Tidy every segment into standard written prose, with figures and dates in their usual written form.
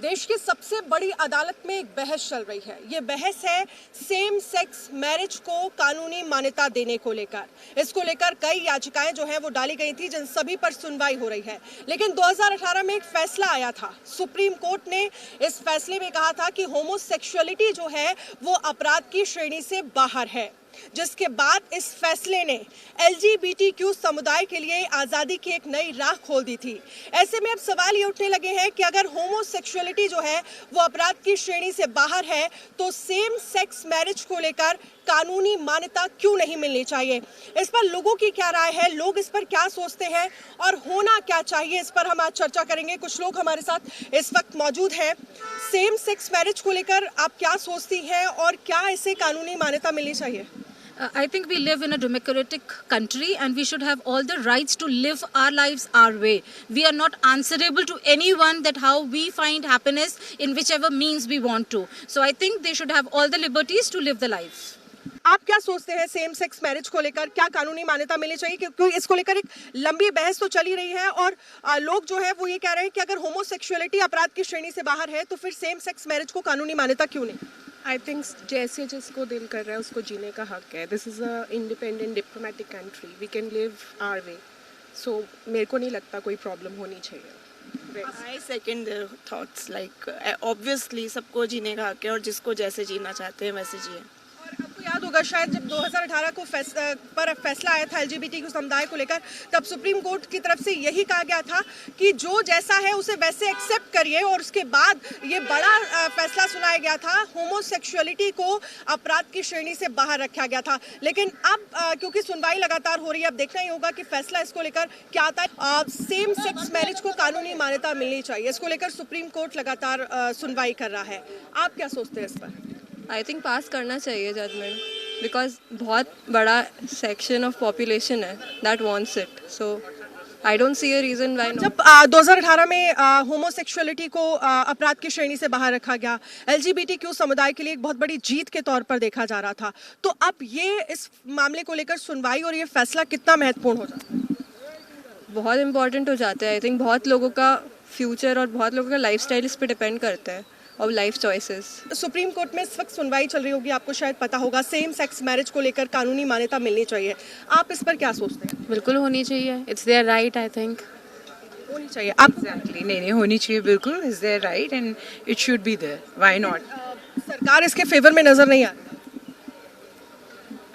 देश की सबसे बड़ी अदालत में एक बहस चल रही है। ये बहस है सेम सेक्स मैरिज को कानूनी मान्यता देने को लेकर। इसको लेकर कई याचिकाएं जो हैं वो डाली गई थी, जिन सभी पर सुनवाई हो रही है। लेकिन 2018 में एक फैसला आया था। सुप्रीम कोर्ट ने इस फैसले में कहा था कि होमोसेक्सुअलिटी जो है वो अपराध की श्रेणी से बाहर है, जिसके बाद इस फैसले ने LGBTQ समुदाय के लिए आज़ादी की एक नई राह खोल दी थी। ऐसे में अब सवाल ये उठने लगे हैं कि अगर होमोसेक्सुअलिटी जो है वो अपराध की श्रेणी से बाहर है, तो सेम सेक्स मैरिज को लेकर कानूनी मान्यता क्यों नहीं मिलनी चाहिए। इस पर लोगों की क्या राय है, लोग इस पर क्या सोचते हैं और होना क्या चाहिए, इस पर हम आज चर्चा करेंगे। कुछ लोग हमारे साथ इस वक्त मौजूद हैं। सेम सेक्स मैरिज को लेकर आप क्या सोचती हैं और क्या इसे कानूनी मान्यता मिलनी चाहिए? I think we live in a democratic country and we should have all the rights to live our lives our way. We are not answerable to anyone that how we find happiness in whichever means we want to. So I think they should have all the liberties to live the life. आप क्या सोचते हैं same sex marriage को लेकर, क्या कानूनी मान्यता मिलनी चाहिए? क्योंकि इसको लेकर एक लंबी बहस तो चली रही है और लोग जो है वो ये कह रहे हैं कि अगर होमोसेक्सुअलिटी अपराध की श्रेणी से बाहर है तो फिर सेम सेक्स मैरिज को कानूनी मान्यता क्यों नहीं? आई थिंक जैसे जिसको दिल कर रहा है उसको जीने का हक है। This is a independent diplomatic country, we can live our way. So मेरे को नहीं लगता कोई प्रॉब्लम होनी चाहिए। I second their thoughts, like obviously सबको जीने का हक है और जिसको जैसे जीना चाहते हैं वैसे जिए। और आपको याद होगा शायद जब 2018 को फैसला आया था LGBTQ समुदाय को लेकर, तब सुप्रीम कोर्ट की तरफ से यही कहा गया था कि जो जैसा है उसे वैसे एक्सेप्ट करिए, और उसके बाद ये बड़ा फैसला सुनाया गया था, होमोसेक्सुअलिटी को अपराध की श्रेणी से बाहर रखा गया था। लेकिन अब क्योंकि सुनवाई लगातार हो रही है, अब देखना ही होगा कि फैसला इसको लेकर क्या आता है। सेम सेक्स मैरिज को कानूनी मान्यता मिलनी चाहिए, इसको लेकर सुप्रीम कोर्ट लगातार सुनवाई कर रहा है। आप क्या सोचते हैं इस पर? आई थिंक पास करना चाहिए जजमेंट, बिकॉज बहुत बड़ा सेक्शन ऑफ पॉपुलेशन है that wants it, so I don't see a reason why not. जब 2018 में होमोसेक्सुअलिटी को अपराध की श्रेणी से बाहर रखा गया, LGBTQ समुदाय के लिए एक बहुत बड़ी जीत के तौर पर देखा जा रहा था, तो अब ये इस मामले को लेकर सुनवाई और ये फैसला कितना महत्वपूर्ण हो जाता है? बहुत इंपॉर्टेंट हो जाता है। आई थिंक बहुत लोगों का फ्यूचर और बहुत लोगों का लाइफस्टाइल इस पर डिपेंड करता है और लाइफ चॉइसेस। सुप्रीम कोर्ट में इस वक्त सुनवाई चल रही होगी, आपको शायद पता होगा। सेम सेक्स मैरिज को लेकर कानूनी मान्यता मिलनी चाहिए, आप इस पर क्या सोचते हैं? बिल्कुल होनी चाहिए, it's there right. I think होनी चाहिए। आप एग्जैक्टली नहीं होनी चाहिए, बिल्कुल is there right and it should be there, why not. सरकार इसके फेवर में नजर नहीं आ रही।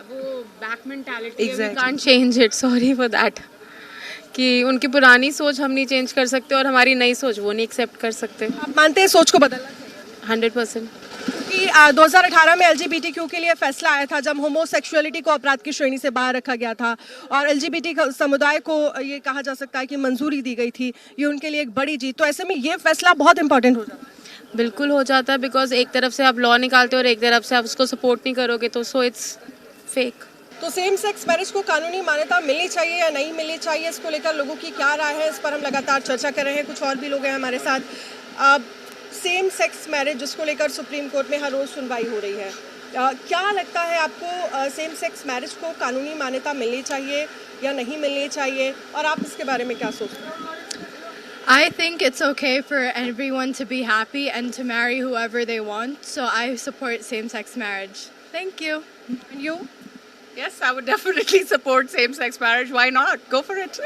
वो back mentality, we can't change it, sorry for that. कि उनकी पुरानी सोच हम नहीं चेंज कर सकते और हमारी नई सोच वो नहीं एक्सेप्ट कर सकते। आप मानते हैं सोच को बदलना चाहिए? 100%। कि 2018 में LGBTQ के लिए फैसला आया था, जब होमोसेक्सुअलिटी को अपराध की श्रेणी से बाहर रखा गया था और LGBT समुदाय को ये कहा जा सकता है कि मंजूरी दी गई थी, ये उनके लिए एक बड़ी जीत। तो ऐसे में ये फैसला बहुत इंपॉर्टेंट हो जाता है। बिल्कुल हो जाता है, बिकॉज एक तरफ से आप लॉ निकालते हो और एक तरफ से आप उसको सपोर्ट नहीं करोगे, तो सो इट्स फेक। तो सेम सेक्स मैरिज को कानूनी मान्यता मिलनी चाहिए या नहीं मिलनी चाहिए, इसको लेकर लोगों की क्या राय है, इस पर हम लगातार चर्चा कर रहे हैं। कुछ और भी लोग हैं हमारे साथ। सेम सेक्स मैरिज जिसको लेकर सुप्रीम कोर्ट में हर रोज़ सुनवाई हो रही है, क्या लगता है आपको, सेम सेक्स मैरिज को कानूनी मान्यता मिलनी चाहिए या नहीं मिलनी चाहिए, और आप इसके बारे में क्या सोचते हैं? I think it's okay for everyone to be happy and to marry whoever they want, so I support same-sex marriage. Thank you. And you? Yes, I would definitely support same-sex marriage. Why not? Go for it.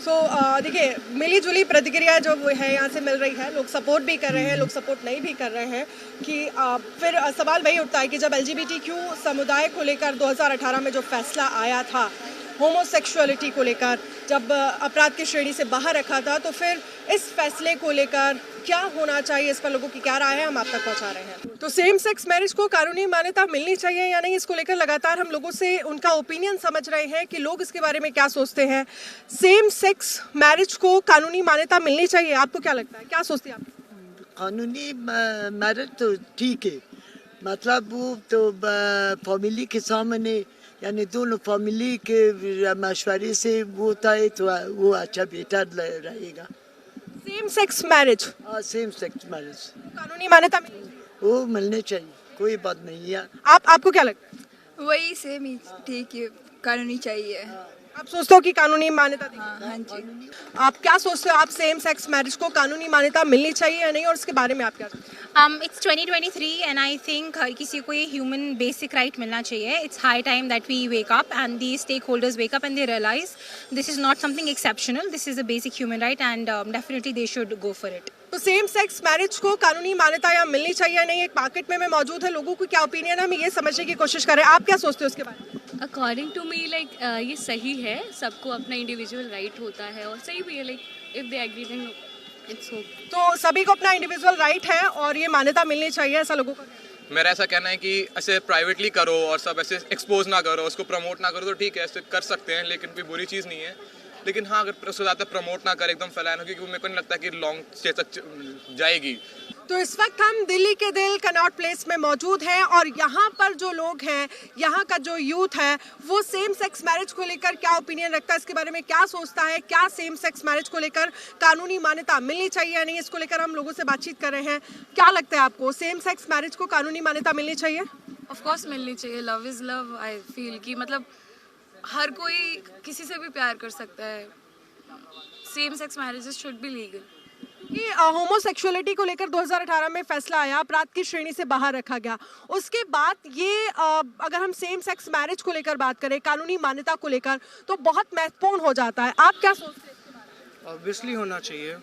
So देखिए, मिली जुली प्रतिक्रिया जो है यहाँ से मिल रही है। लोग support भी कर रहे हैं, लोग सपोर्ट नहीं भी कर रहे हैं। कि फिर सवाल वही उठता है कि जब LGBTQ समुदाय को लेकर 2018 में जो फैसला आया था, होमोसेक्सुअलिटी को लेकर जब अपराध की श्रेणी से बाहर रखा था, तो फिर इस फैसले को लेकर क्या होना चाहिए, इस पर लोगों की क्या राय है, हम आप तक पहुंचा रहे हैं। तो सेम सेक्स मैरिज को कानूनी मान्यता मिलनी चाहिए या नहीं, इसको लेकर लगातार हम लोगों से उनका ओपिनियन समझ रहे हैं कि लोग इसके बारे में क्या सोचते हैं। सेम सेक्स मैरिज को कानूनी मान्यता मिलनी चाहिए, आपको क्या लगता है, क्या सोचते हैं आप? कानूनी मैरिज तो ठीक है, मतलब वो तो फैमिली के सामने, यानी दोनों फैमिली के मशवरे से वो होता है तो वो अच्छा बेटर रहेगा। Same sex marriage, same sex marriage कानूनी मान्यता वो मिलने चाहिए, कोई बात नहीं है। आपको क्या लगता है? वही सेम ही ठीक है, कानूनी चाहिए। आप सोचते हो कि कानूनी मान्यता देंगे? हाँ जी। आप क्या सोचते हो, आप सेम सेक्स मैरिज को कानूनी मान्यता मिलनी चाहिए या नहीं, और इसके बारे में आप क्या सोचते हो? It's 2023 and I think हर किसी को ये ह्यूमन बेसिक राइट मिलना चाहिए. It's high time that we wake up and the stakeholders wake up and they realize this is not something exceptional. This is a basic human right and definitely they should go for it. तो same sex marriage को कानूनी मान्यता या मिलनी चाहिए या नहीं, एक मार्केट में मौजूद है, लोगों को क्या ओपिनियन है, हम ये समझने की कोशिश कर रहे हैं. आप क्या सोचते हो इसके बारे में? अकॉर्डिंग टू मी लाइक ये सही है, सबको अपना इंडिविजुअल राइट होता है और सही भी है. Like if they agree then it's okay. तो सभी को अपना इंडिविजुअल राइट है और ये मान्यता मिलनी चाहिए, ऐसा लोगों का कहना है. मेरा ऐसा कहना है कि ऐसे प्राइवेटली करो और सब ऐसे एक्सपोज ना करो, उसको प्रमोट ना करो तो ठीक है, ऐसे कर सकते हैं, लेकिन कोई बुरी चीज़ नहीं है. लेकिन हाँ, अगर उसको ज़्यादा प्रमोट ना करें, एकदम फैलाना, क्योंकि मेरे को नहीं लगता कि लॉन्ग स्टेज तक जाएगी. तो इस वक्त हम दिल्ली के दिल कनॉट प्लेस में मौजूद हैं और यहाँ पर जो लोग हैं, यहाँ का जो यूथ है, वो सेम सेक्स मैरिज को लेकर क्या ओपिनियन रखता है, इसके बारे में क्या सोचता है, क्या सेम सेक्स मैरिज को लेकर कानूनी मान्यता मिलनी चाहिए या नहीं, इसको लेकर हम लोगों से बातचीत कर रहे हैं. क्या लगता है आपको, सेम सेक्स मैरिज को कानूनी मान्यता मिलनी चाहिए? ऑफ कोर्स मिलनी चाहिए. Love is love. I feel कि मतलब हर कोई किसी से भी प्यार कर सकता है. Same sex marriages should be legal. कि होमोसेक्सुअलिटी को लेकर 2018 में फैसला आया, अपराध की श्रेणी से बाहर रखा गया. उसके बाद ये अगर हम सेम सेक्स मैरिज को लेकर बात करें, कानूनी मान्यता को लेकर, तो बहुत महत्वपूर्ण हो जाता है. आप क्या सोचते हैं? ऑब्वियसली होना चाहिए,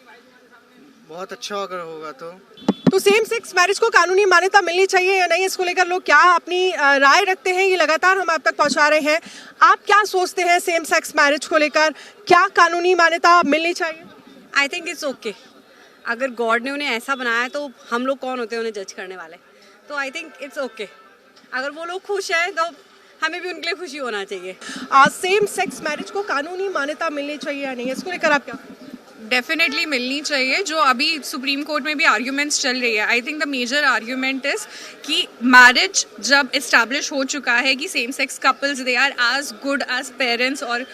बहुत अच्छा अगर होगा तो सेम सेक्स मैरिज को कानूनी मान्यता मिलनी चाहिए या नहीं, इसको लेकर लोग क्या अपनी राय रखते हैं, ये लगातार हम आप तक पहुंचा रहे हैं. आप क्या सोचते हैं सेम सेक्स मैरिज को लेकर, क्या कानूनी मान्यता मिलनी चाहिए? I think it's okay. अगर गॉड ने उन्हें ऐसा बनाया है तो हम लोग कौन होते हैं उन्हें जज करने वाले. तो आई थिंक इट्स ओके. अगर वो लोग खुश हैं तो हमें भी उनके लिए खुशी होना चाहिए. सेम सेक्स मैरिज को कानूनी मान्यता मिलनी चाहिए या नहीं, इसको लेकर आप क्या? डेफिनेटली मिलनी चाहिए. जो अभी सुप्रीम कोर्ट में भी आर्ग्यूमेंट्स चल रही है, I think the major argument is कि मैरिज जब इस्टेब्लिश हो चुका है कि same sex couples they are as good as parents और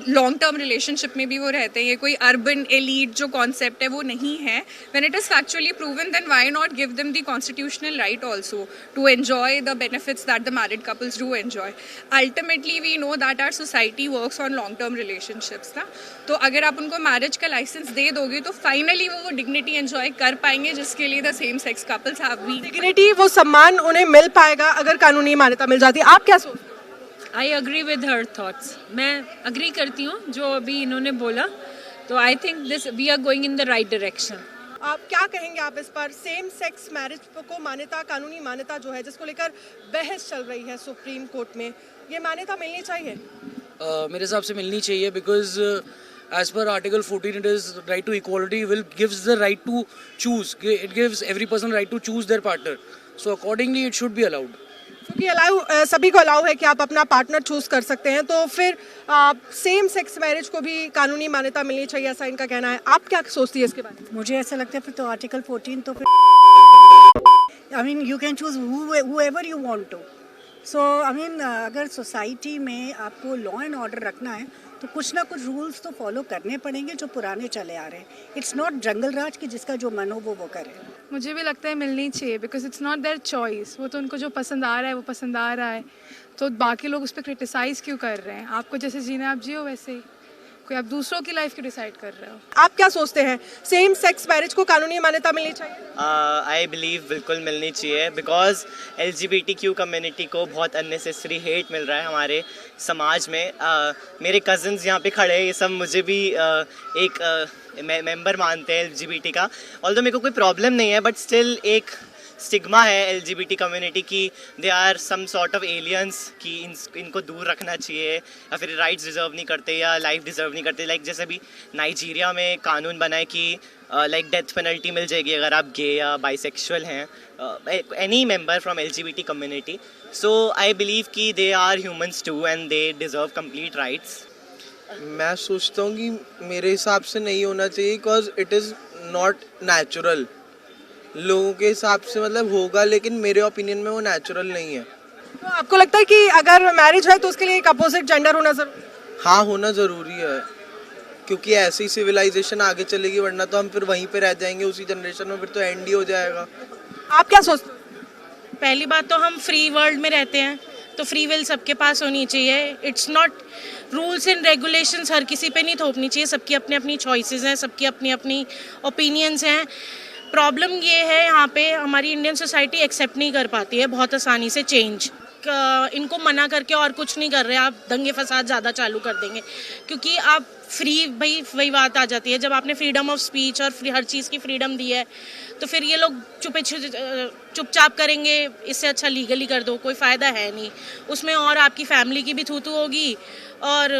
लॉन्ग टर्म रिलेशनशिप में भी वो रहते हैं. ये कोई अर्बन एलीट जो कॉन्सेप्ट है वो नहीं है. When it is factually proven then why not give them the constitutional right also to enjoy the benefits that the married couples do enjoy. Ultimately we know that our society works on long term relationships ना. तो अगर आप उनको marriage का licence दे दोगे तो finally वो dignity enjoy कर पाएंगे, जिसके लिए the same sex couples have we dignity, वो सम्मान उन्हें मिल पाएगा अगर कानूनी मान्यता मिल जाती है. आप क्या सोचते हैं? I agree with her thoughts. मैं अग्री करती हूँ जो अभी इन्होंने बोला. तो I think this we are going in the right direction. आप क्या कहेंगे आप इस पर, सेम सेक्स मैरिज को मान्यता, कानूनी मान्यता जो है, जिसको लेकर बहस चल रही है सुप्रीम कोर्ट में, ये मान्यता मिलनी चाहिए? मेरे हिसाब से मिलनी चाहिए, because as per article 14 it is right to equality gives the right to choose. It gives every person right to choose their partner, so accordingly it should be allowed. क्योंकि सभी को अलाउ है कि आप अपना पार्टनर चूज कर सकते हैं, तो फिर सेम सेक्स मैरिज को भी कानूनी मान्यता मिलनी चाहिए, ऐसा इनका कहना है. आप क्या सोचती है इसके बारे में? मुझे ऐसा लगता है फिर तो आर्टिकल 14 तो फिर I mean you can choose whoever you want to. So I mean अगर सोसाइटी में आपको लॉ एंड ऑर्डर रखना है तो कुछ ना कुछ रूल्स तो फॉलो करने पड़ेंगे जो पुराने चले आ रहे हैं. इट्स नॉट जंगल राज कि जिसका जो मन हो वो करे. मुझे भी लगता है मिलनी चाहिए, because it's not their choice. वो तो उनको जो पसंद आ रहा है वो पसंद आ रहा है, तो बाकी लोग उस पर क्रिटिसाइज क्यों कर रहे हैं? आपको जैसे जीना है आप जियो वैसे ही, कोई आप दूसरों की लाइफ क्यों डिसाइड कर रहे हो? आप क्या सोचते हैं, सेम सेक्स मैरिज को कानूनी मान्यता मिलनी चाहिए? आई बिलीव बिल्कुल मिलनी चाहिए, बिकॉज LGBTQ कम्युनिटी को बहुत अननेसेसरी हेट मिल रहा है हमारे समाज में. मेरे कज़न्स यहाँ पे खड़े हैं, ये सब मुझे भी एक मेंबर मानते हैं LGBT का. ऑल्दो मेरे को कोई प्रॉब्लम नहीं है, बट स्टिल एक स्टिग्मा है LGBT कम्युनिटी की they are some sort of aliens, कि इनको दूर रखना चाहिए, या फिर राइट्स डिज़र्व नहीं करते या लाइफ डिज़र्व नहीं करते. लाइक जैसे अभी नाइजीरिया में कानून बना है कि लाइक डेथ पेनल्टी मिल जाएगी अगर आप गे या बाइसेक्सुअल हैं, any member from LGBT community. So I believe कि they are humans too and they deserve complete rights. मैं सोचता हूँ कि मेरे हिसाब से नहीं होना चाहिए, because it is not natural. लोगों के हिसाब से मतलब होगा, लेकिन मेरे ओपिनियन में वो नेचुरल नहीं है. तो आपको लगता है कि अगर मैरिज है तो उसके लिए एक अपोजिट जेंडर होना जरूरी? हाँ, होना ज़रूरी है, क्योंकि ऐसी सिविलाइजेशन आगे चलेगी, वरना तो हम फिर वहीं पे रह जाएंगे उसी जनरेशन में, फिर तो एंड ही हो जाएगा. आप क्या सोचते हैं? पहली बात तो हम फ्री वर्ल्ड में रहते हैं, तो फ्री विल सबके पास होनी चाहिए. It's not rules and regulations हर किसी पे नहीं थोपनी चाहिए, सबकी अपनी अपनी चॉइसेस हैं, सबकी अपनी अपनी ओपिनियंस हैं। प्रॉब्लम ये है यहाँ पे हमारी इंडियन सोसाइटी एक्सेप्ट नहीं कर पाती है बहुत आसानी से चेंज। इनको मना करके और कुछ नहीं कर रहे, आप दंगे फसाद ज़्यादा चालू कर देंगे, क्योंकि आप फ्री, भाई वही बात आ जाती है, जब आपने फ्रीडम ऑफ स्पीच और हर चीज़ की फ्रीडम दी है तो फिर ये लोग चुपचाप करेंगे। इससे अच्छा लीगली कर दो, कोई फ़ायदा है नहीं उसमें, और आपकी फैमिली की भी थू होगी, और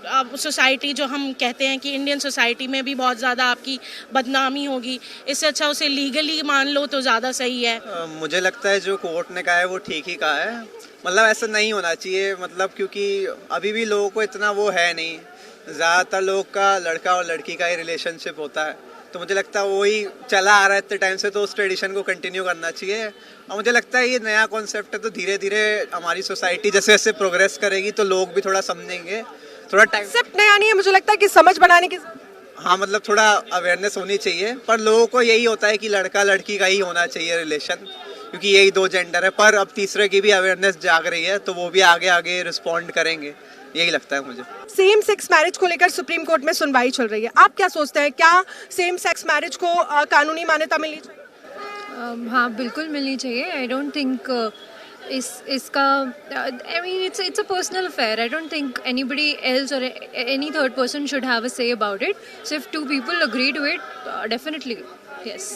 अब सोसाइटी जो हम कहते हैं कि इंडियन सोसाइटी में भी बहुत ज़्यादा आपकी बदनामी होगी। इससे अच्छा उसे लीगली मान लो तो ज़्यादा सही है। मुझे लगता है जो कोर्ट ने कहा है वो ठीक ही कहा है, मतलब ऐसा नहीं होना चाहिए, मतलब क्योंकि अभी भी लोगों को इतना वो है नहीं, ज़्यादातर लोग का लड़का और लड़की का ही रिलेशनशिप होता है, तो मुझे लगता है वही चला आ रहा है इतने टाइम से, तो उस ट्रेडिशन को कंटिन्यू करना चाहिए। और मुझे लगता है ये नया कॉन्सेप्ट है, तो धीरे धीरे हमारी सोसाइटी जैसे जैसे प्रोग्रेस करेगी तो लोग भी थोड़ा समझेंगे, थोड़ा टाइम। कॉन्सेप्ट नया नहीं है, मुझे लगता है कि समझ बनाने की, हाँ मतलब थोड़ा अवेयरनेस होनी चाहिए, पर लोगों को यही होता है कि लड़का लड़की का ही होना चाहिए रिलेशन, क्योंकि यही दो जेंडर है, पर अब तीसरे की भी अवेयरनेस जाग रही है, तो वो भी आगे आगे रिस्पॉन्ड करेंगे, यही लगता है मुझे। सेम सेक्स मैरिज को लेकर सुप्रीम कोर्ट में सुनवाई चल रही है, आप क्या सोचते हैं, क्या सेम सेक्स मैरिज को कानूनी मान्यता मिलनी चाहिए? हाँ बिल्कुल मिलनी चाहिए। आई डोंट थिंक इसका I mean it's a personal affair. I don't think anybody else or any third person should have a say about it. So if two people agree to it, definitely yes.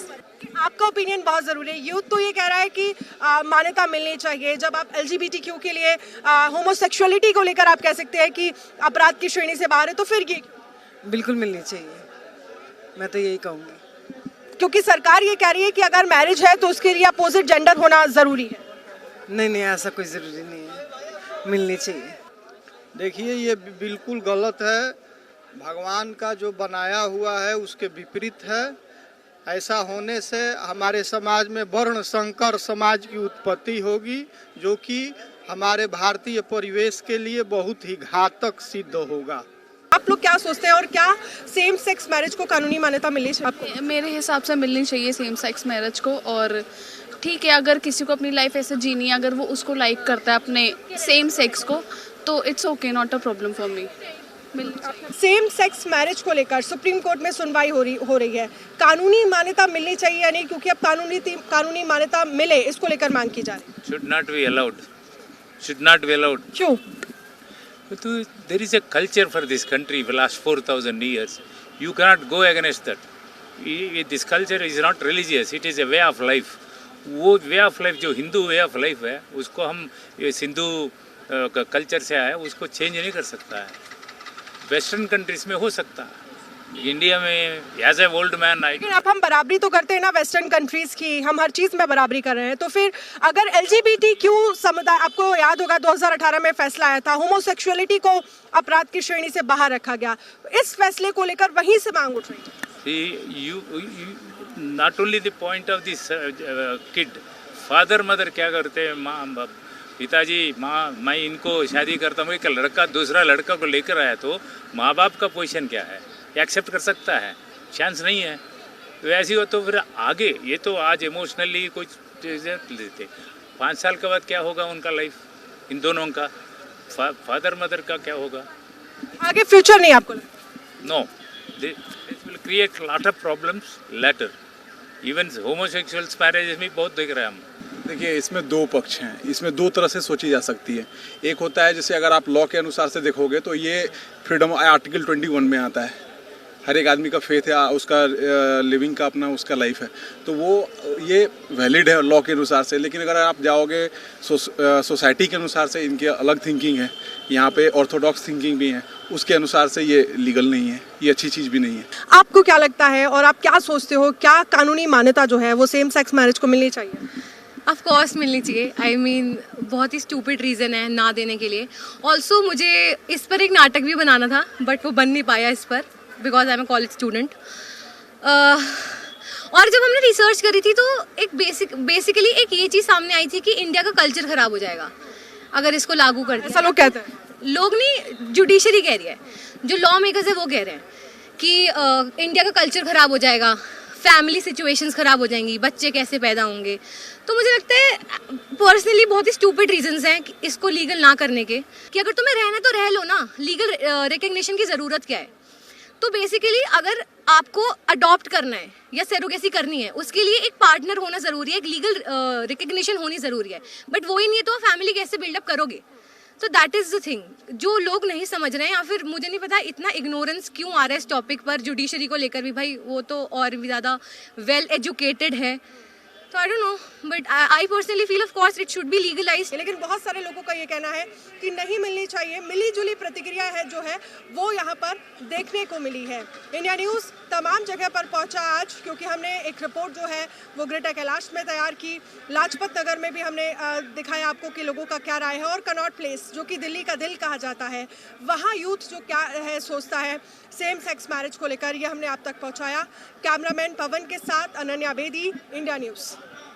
आपका opinion बहुत ज़रूरी है। Youth तो ये कह रहा है कि मान्यता मिलनी चाहिए। जब आप LGBTQ के लिए होमोसेक्सुअलिटी को लेकर आप कह सकते हैं कि अपराध की श्रेणी से बाहर है, तो फिर ये बिल्कुल मिलनी चाहिए, मैं तो यही कहूँगी, क्योंकि सरकार ये कह रही है कि अगर मैरिज है तो उसके लिए अपोजिट जेंडर होना ज़रूरी है। नहीं ऐसा कोई ज़रूरी नहीं है, मिलनी चाहिए। देखिए ये बिल्कुल गलत है, भगवान का जो बनाया हुआ है उसके विपरीत है। ऐसा होने से हमारे समाज में वर्ण संकर समाज की उत्पत्ति होगी, जो कि हमारे भारतीय परिवेश के लिए बहुत ही घातक सिद्ध होगा। आप लोग क्या सोचते हैं, और क्या सेम सेक्स मैरिज को कानूनी मान्यता मिलनी चाहिए? मेरे हिसाब से मिलनी चाहिए सेम सेक्स मैरिज को। और ठीक है, अगर किसी को अपनी लाइफ ऐसे जीनी है, अगर वो उसको लाइक करता है अपने सेम सेक्स को, तो it's okay, not a problem for me. Same sex marriage को लेकर सुप्रीम कोर्ट में सुनवाई हो रही है, कानूनी मान्यता मिलनी चाहिए या नहीं, क्योंकि अब कानूनी मान्यता मिले इसको लेकर मांग की जा रही है। Should not be allowed. Should not be allowed. क्यों? There is a culture for this country for last 4,000 years. You cannot go against that. This culture is not religious. It is a way of life. वो way of life जो Hindu way of life है, उसको हम Hindu culture से आया, उसको change नहीं कर सकता है। वेस्टर्न कंट्रीज में हो सकता है, इंडिया में एज ए ओल्ड मैन। लेकिन अब हम बराबरी तो करते हैं ना वेस्टर्न कंट्रीज की, हम हर चीज़ में बराबरी कर रहे हैं, तो फिर अगर LGBTQ समुदाय, आपको याद होगा 2018 में फैसला आया था, होमोसेक्सुअलिटी को अपराध की श्रेणी से बाहर रखा गया, इस फैसले को लेकर वहीं से मांग उठ रही है। Not only the point of this kid, father mother क्या करते हैं, माँ पिताजी माँ, मैं इनको शादी करता हूँ, एक लड़का दूसरा लड़का को लेकर आया, तो माँ बाप का पोजीशन क्या है, एक्सेप्ट कर सकता है? चांस नहीं है। तो ऐसी हो तो फिर आगे, ये तो आज इमोशनली कुछ लेते, 5 साल के बाद क्या होगा उनका लाइफ, इन दोनों का, फादर मदर का क्या होगा आगे? फ्यूचर नहीं आपको? No, this will create lot of problems later. Even homosexuals marriage में बहुत देख रहे हैं हम। देखिए इसमें दो पक्ष हैं, इसमें दो तरह से सोची जा सकती है। एक होता है जैसे अगर आप लॉ के अनुसार से देखोगे तो ये फ्रीडम आर्टिकल 21 में आता है, हर एक आदमी का फेथ है, उसका लिविंग का अपना उसका लाइफ है, तो वो ये वैलिड है लॉ के अनुसार से। लेकिन अगर आप जाओगे सोसाइटी के अनुसार से, इनकी अलग थिंकिंग है, यहाँ पे ऑर्थोडॉक्स थिंकिंग भी है, उसके अनुसार से ये लीगल नहीं है, ये अच्छी चीज़ भी नहीं है। आपको क्या लगता है और आप क्या सोचते हो, क्या कानूनी मान्यता जो है वो सेम सेक्स मैरिज को मिलनी चाहिए? ऑफ कोर्स मिलनी चाहिए। आई मीन बहुत ही स्टूपिड रीज़न है ना देने के लिए। ऑल्सो मुझे इस पर एक नाटक भी बनाना था, बट वो बन नहीं पाया इस पर, because I am a college student. और जब हमने रिसर्च करी थी तो एक बेसिकली एक ये चीज़ सामने आई थी कि इंडिया का कल्चर ख़राब हो जाएगा अगर इसको लागू कर दिया। ऐसा लोग कहते हैं, लोग नहीं, जुडिशरी कह रही है, जो लॉ मेकर्स है वो कह रहे हैं कि इंडिया का कल्चर ख़राब हो जाएगा, फैमिली सिचुएशंस ख़राब हो जाएंगी, बच्चे कैसे पैदा होंगे। तो मुझे लगता है पर्सनली बहुत ही स्टूपिड रीजंस हैं कि इसको लीगल ना करने के, कि अगर तुम्हें रहना तो रह लो ना, लीगल रिकग्निशन की ज़रूरत क्या है। तो बेसिकली अगर आपको अडॉप्ट करना है या सेरोगेसी करनी है, उसके लिए एक पार्टनर होना ज़रूरी है, एक लीगल रिकग्निशन होनी ज़रूरी है, बट वो ही नहीं है तो फैमिली कैसे बिल्डअप करोगे। तो दैट इज़ द थिंग जो लोग नहीं समझ रहे हैं, या फिर मुझे नहीं पता इतना इग्नोरेंस क्यों आ रहा है इस टॉपिक पर। जुडिशरी को लेकर भी भाई वो तो और भी ज़्यादा वेल एजुकेटेड है, तो I don't know, but I personally feel of course it should B legalised. लेकिन बहुत सारे लोगों का ये कहना है कि नहीं मिलनी चाहिए। मिली जुली प्रतिक्रिया है जो है वो यहाँ पर देखने को मिली है। इंडिया न्यूज़ तमाम जगह पर पहुंचा आज, क्योंकि हमने एक रिपोर्ट जो है वो ग्रेटर कैलाश में तैयार की, लाजपत नगर में भी हमने दिखाया आपको कि लोगों का क्या राय है, और कनॉट प्लेस जो कि दिल्ली का दिल कहा जाता है, वहाँ यूथ जो क्या है सोचता है सेम सेक्स मैरिज को लेकर, ये हमने आप तक पहुँचाया। कैमरामैन पवन के साथ अनन्या बेदी, इंडिया न्यूज़।